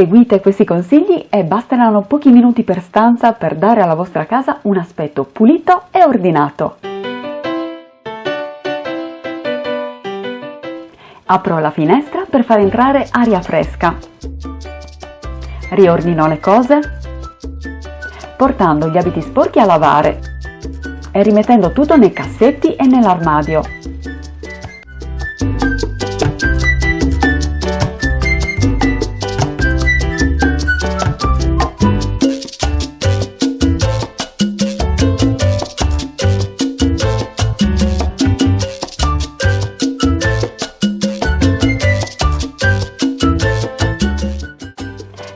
Seguite questi consigli e basteranno pochi minuti per stanza per dare alla vostra casa un aspetto pulito e ordinato. Apro la finestra per far entrare aria fresca. Riordino le cose, portando gli abiti sporchi a lavare e rimettendo tutto nei cassetti e nell'armadio.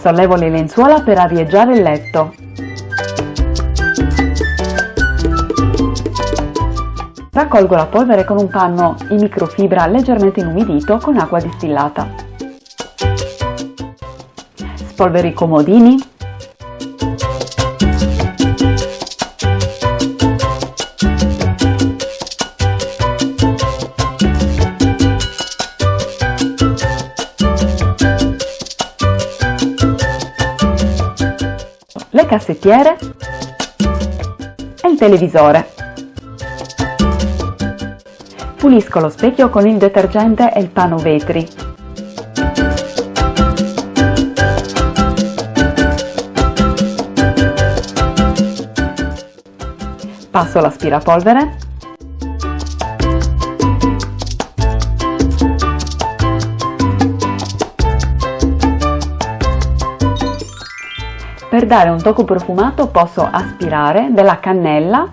Sollevo le lenzuola per arieggiare il letto. Raccolgo la polvere con un panno in microfibra leggermente inumidito con acqua distillata. Spolvero i comodini. Le cassettiere e il televisore. Pulisco lo specchio con il detergente e il panno vetri. Passo l'aspirapolvere. Per dare un tocco profumato posso aspirare della cannella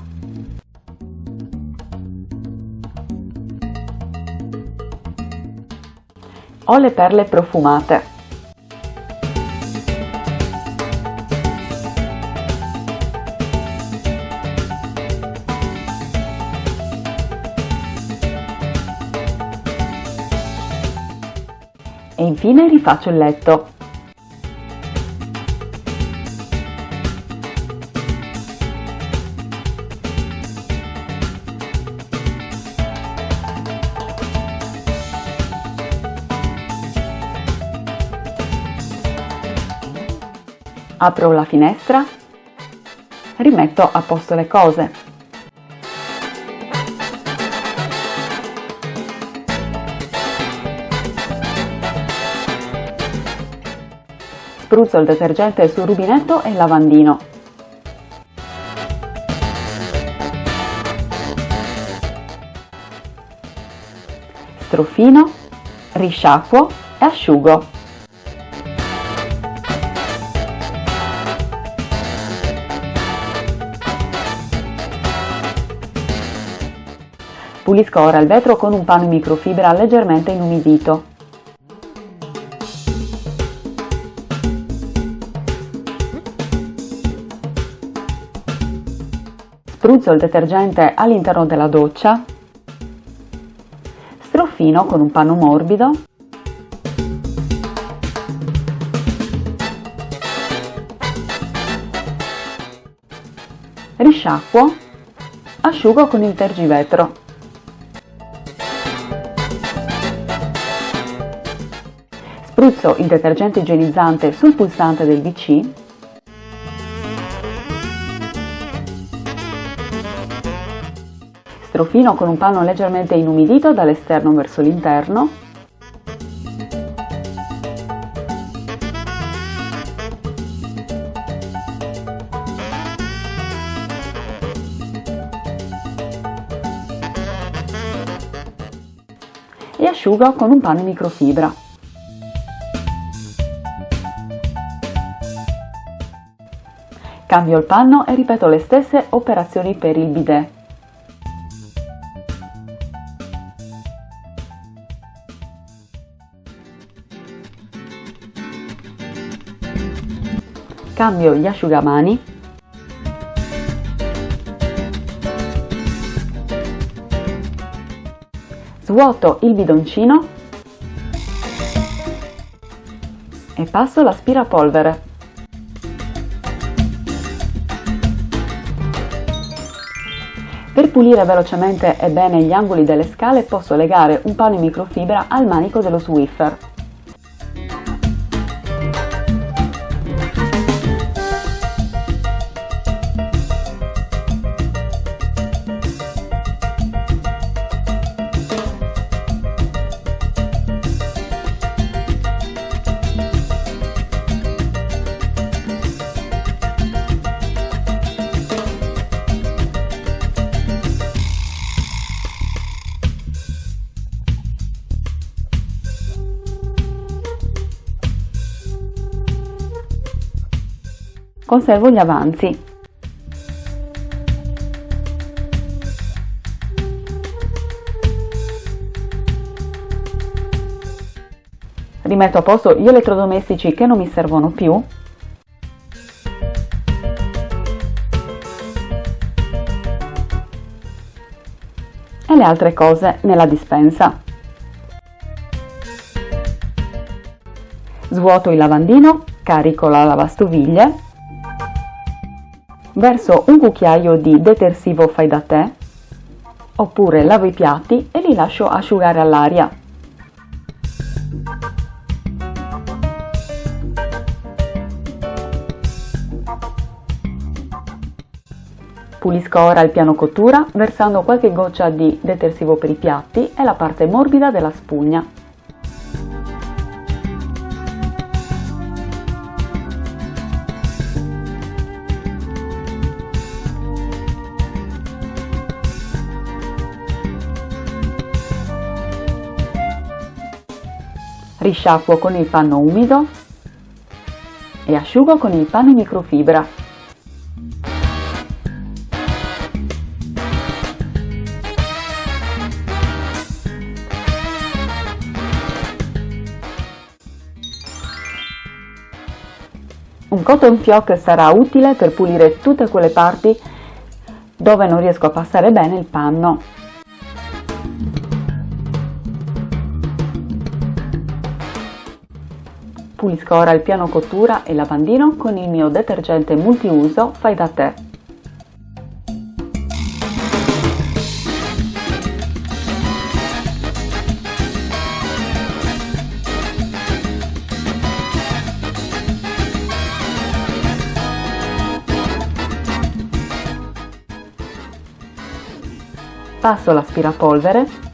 o le perle profumate. E infine rifaccio il letto. Apro la finestra, rimetto a posto le cose. Spruzzo il detergente sul rubinetto e il lavandino. Strofino, risciacquo e asciugo. Pulisco ora il vetro con un panno in microfibra leggermente inumidito. Spruzzo il detergente all'interno della doccia. Strofino con un panno morbido. Risciacquo. Asciugo con il tergivetro. Spruzzo il detergente igienizzante sul pulsante del WC. Strofino con un panno leggermente inumidito dall'esterno verso l'interno. E asciugo con un panno in microfibra. Cambio il panno e ripeto le stesse operazioni per il bidet. Cambio gli asciugamani. Svuoto il bidoncino e passo l'aspirapolvere. Per pulire velocemente e bene gli angoli delle scale posso legare un panno in microfibra al manico dello Swiffer. Conservo gli avanzi. Rimetto a posto gli elettrodomestici che non mi servono più. E le altre cose nella dispensa. Svuoto il lavandino, carico la lavastoviglie, verso un cucchiaio di detersivo fai da te, oppure lavo i piatti e li lascio asciugare all'aria. Pulisco ora il piano cottura versando qualche goccia di detersivo per i piatti e la parte morbida della spugna. Risciacquo con il panno umido e asciugo con il panno in microfibra. Un cotton fioc sarà utile per pulire tutte quelle parti dove non riesco a passare bene il panno. Pulisco ora il piano cottura e il lavandino con il mio detergente multiuso fai da te. Passo l'aspirapolvere .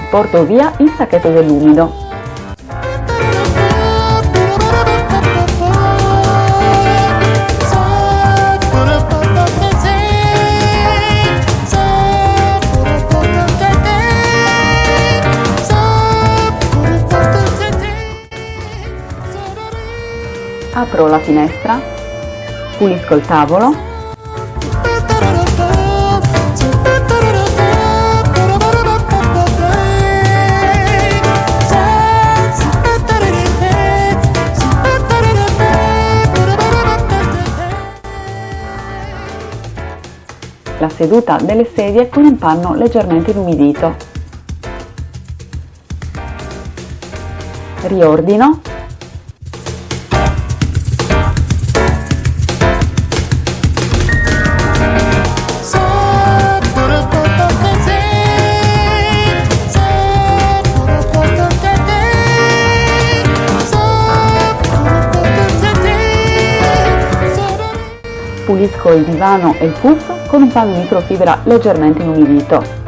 Porto via il sacchetto dell'umido. Apro la finestra, pulisco il tavolo . La seduta delle sedie con un panno leggermente inumidito. Riordino . Pulisco il divano e il puff con un panno microfibra leggermente inumidito.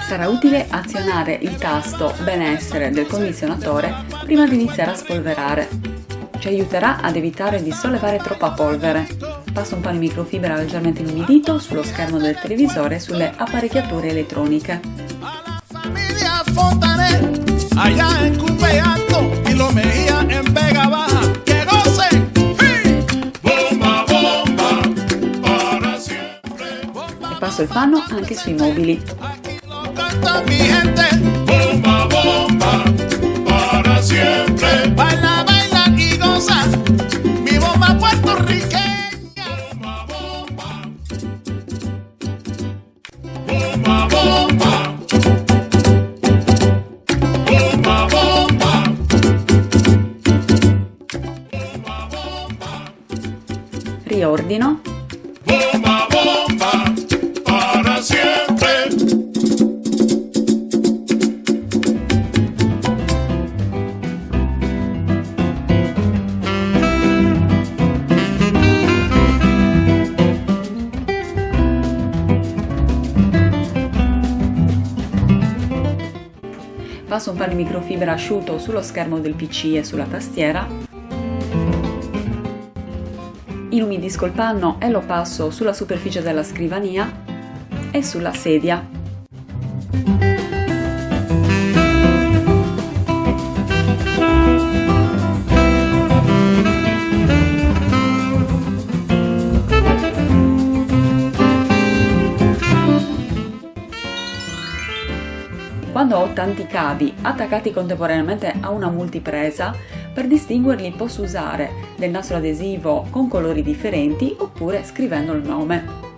Sarà utile azionare il tasto benessere del condizionatore prima di iniziare a spolverare. Ci aiuterà ad evitare di sollevare troppa polvere. Passo un panno di microfibra leggermente inumidito sullo schermo del televisore e sulle apparecchiature elettroniche. E passo il panno anche sui mobili. Mi gente, bomba, bomba, para siempre. Baila, baila y goza, mi bomba puertorriqueña. Bomba, bomba, Bomba, bomba. Bomba, bomba. Bomba, bomba. Riordino. Bomba, bomba. Para siempre. Passo un po' di microfibra asciutto sullo schermo del PC e sulla tastiera. Inumidisco il panno e lo passo sulla superficie della scrivania e sulla sedia. Quando ho tanti cavi attaccati contemporaneamente a una multipresa, per distinguerli posso usare del nastro adesivo con colori differenti oppure scrivendo il nome.